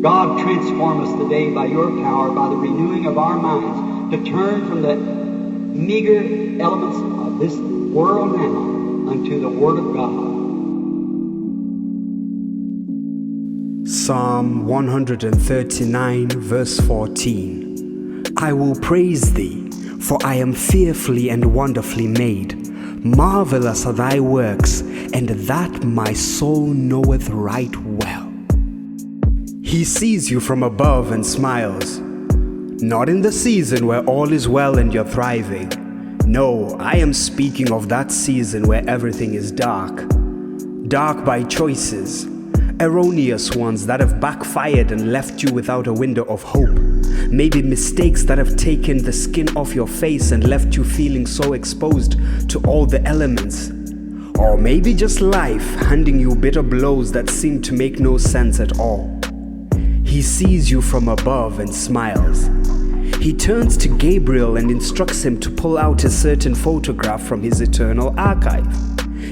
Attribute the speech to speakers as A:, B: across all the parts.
A: God, transform us today by your power, by the renewing of our minds, to turn from the meager elements of this world now unto the Word of God.
B: Psalm 139 verse 14. I will praise thee, for I am fearfully and wonderfully made. Marvelous are thy works, and that my soul knoweth right well. He sees you from above and smiles. Not in the season where all is well and you're thriving. No, I am speaking of that season where everything is dark. Dark by choices, erroneous ones that have backfired and left you without a window of hope. Maybe mistakes that have taken the skin off your face and left you feeling so exposed to all the elements. Or maybe just life handing you bitter blows that seem to make no sense at all. He sees you from above and smiles. He turns to Gabriel and instructs him to pull out a certain photograph from his eternal archive.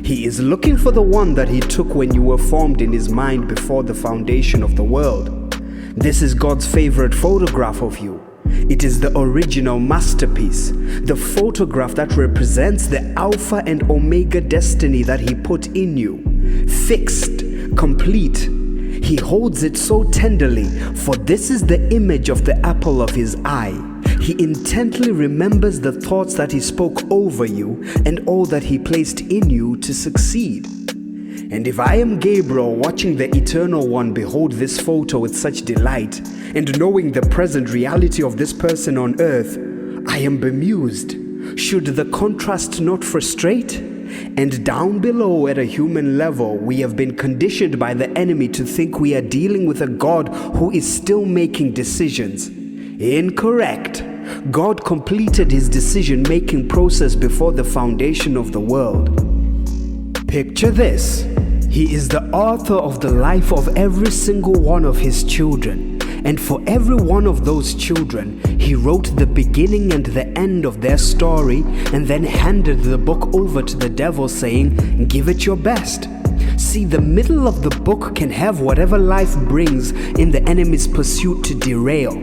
B: He is looking for the one that he took when you were formed in his mind before the foundation of the world. This is God's favorite photograph of you. It is the original masterpiece, the photograph that represents the Alpha and Omega destiny that he put in you. Fixed, complete. He holds it so tenderly, for this is the image of the apple of his eye. He intently remembers the thoughts that he spoke over you and all that he placed in you to succeed. And if I am Gabriel watching the Eternal One behold this photo with such delight, and knowing the present reality of this person on earth, I am bemused. Should the contrast not frustrate? And down below at a human level, we have been conditioned by the enemy to think we are dealing with a God who is still making decisions. Incorrect. God completed his decision-making process before the foundation of the world. Picture this. He is the author of the life of every single one of his children. And for every one of those children, he wrote the beginning and the end of their story and then handed the book over to the devil saying, "Give it your best." See, the middle of the book can have whatever life brings in the enemy's pursuit to derail.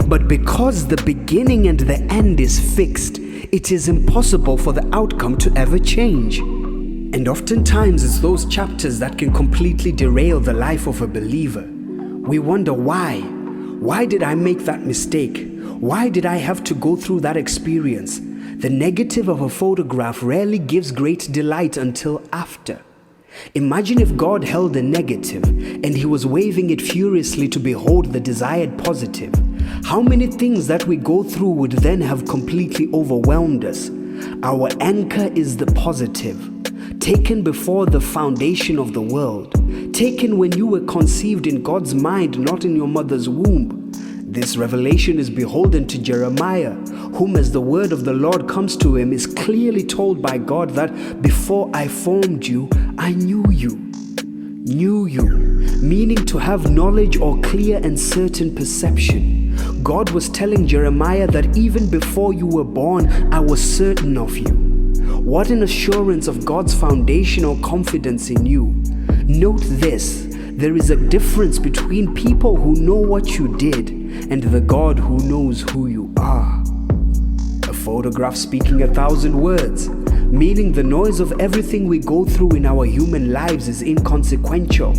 B: But because the beginning and the end is fixed, it is impossible for the outcome to ever change. And oftentimes it's those chapters that can completely derail the life of a believer. We wonder why. Why did I make that mistake? Why did I have to go through that experience? The negative of a photograph rarely gives great delight until after. Imagine if God held the negative and he was waving it furiously to behold the desired positive. How many things that we go through would then have completely overwhelmed us? Our anchor is the positive, taken before the foundation of the world, taken when you were conceived in God's mind, not in your mother's womb. This revelation is beholden to Jeremiah, whom, as the word of the Lord comes to him, is clearly told by God that before I formed you, I knew you. Knew you, meaning to have knowledge or clear and certain perception. God was telling Jeremiah that even before you were born, I was certain of you. What an assurance of God's foundational confidence in you. Note this, there is a difference between people who know what you did and the God who knows who you are. A photograph speaking 1,000 words, meaning the noise of everything we go through in our human lives is inconsequential.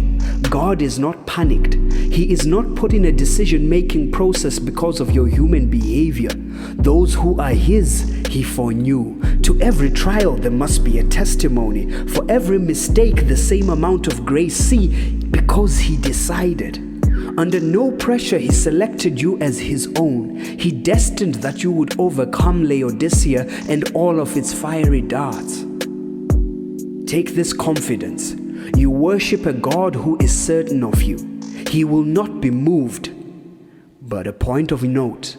B: God is not panicked. He is not put in a decision-making process because of your human behavior. Those who are his, he foreknew. To every trial there must be a testimony. For every mistake the same amount of grace. See, because he decided. Under no pressure he selected you as his own. He destined that you would overcome Laodicea and all of its fiery darts. Take this confidence. You worship a God who is certain of you. He will not be moved. But a point of note,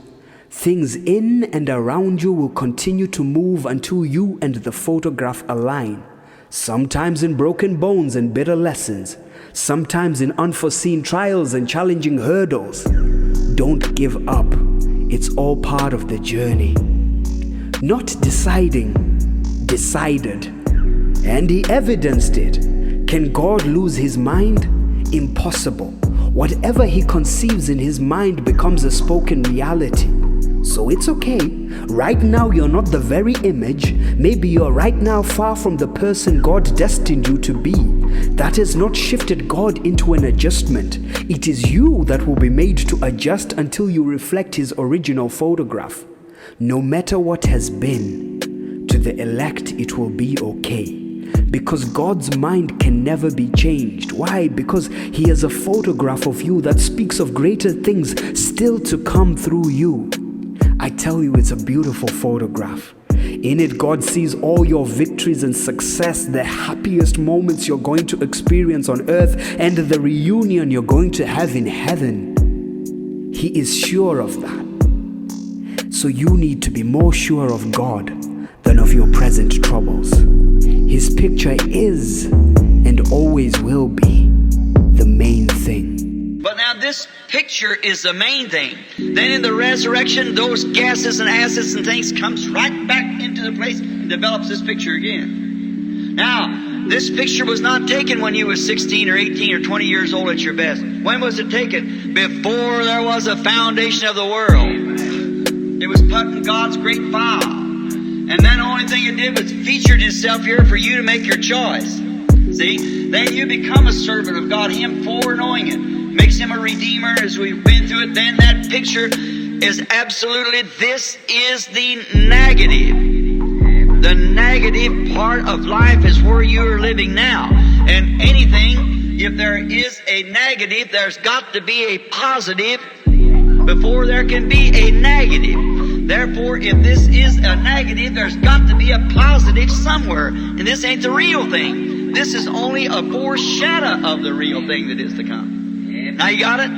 B: things in and around you will continue to move until you and the photograph align. Sometimes in broken bones and bitter lessons, sometimes in unforeseen trials and challenging hurdles. Don't give up. It's all part of the journey. Not deciding, decided. And he evidenced it. Can God lose his mind? Impossible. Whatever he conceives in his mind becomes a spoken reality. So it's okay. Right now you're not the very image. Maybe you're right now far from the person God destined you to be. That has not shifted God into an adjustment. It is you that will be made to adjust until you reflect his original photograph. No matter what has been, to the elect it will be okay. Because God's mind can never be changed. Why? Because he has a photograph of you that speaks of greater things still to come through you. I tell you, it's a beautiful photograph. In it, God sees all your victories and success, the happiest moments you're going to experience on earth, and the reunion you're going to have in heaven. He is sure of that. So you need to be more sure of God than of your present troubles. His picture is and always will be the main thing.
C: But now this picture is the main thing. Then in the resurrection, those gases and acids and things comes right back into the place and develops this picture again. Now, this picture was not taken when you were 16 or 18 or 20 years old at your best. When was it taken? Before there was a foundation of the world. It was put in God's great file. And then the only thing it did was featured itself here for you to make your choice. See? Then you become a servant of God, him foreknowing it. Makes him a redeemer as we've been through it. Then that picture is absolutely, this is the negative. The negative part of life is where you're living now. And anything, if there is a negative, there's got to be a positive before there can be a negative. Therefore, if this is a negative, there's got to be a positive somewhere. And this ain't the real thing. This is only a foreshadow of the real thing that is to come. Now you got it?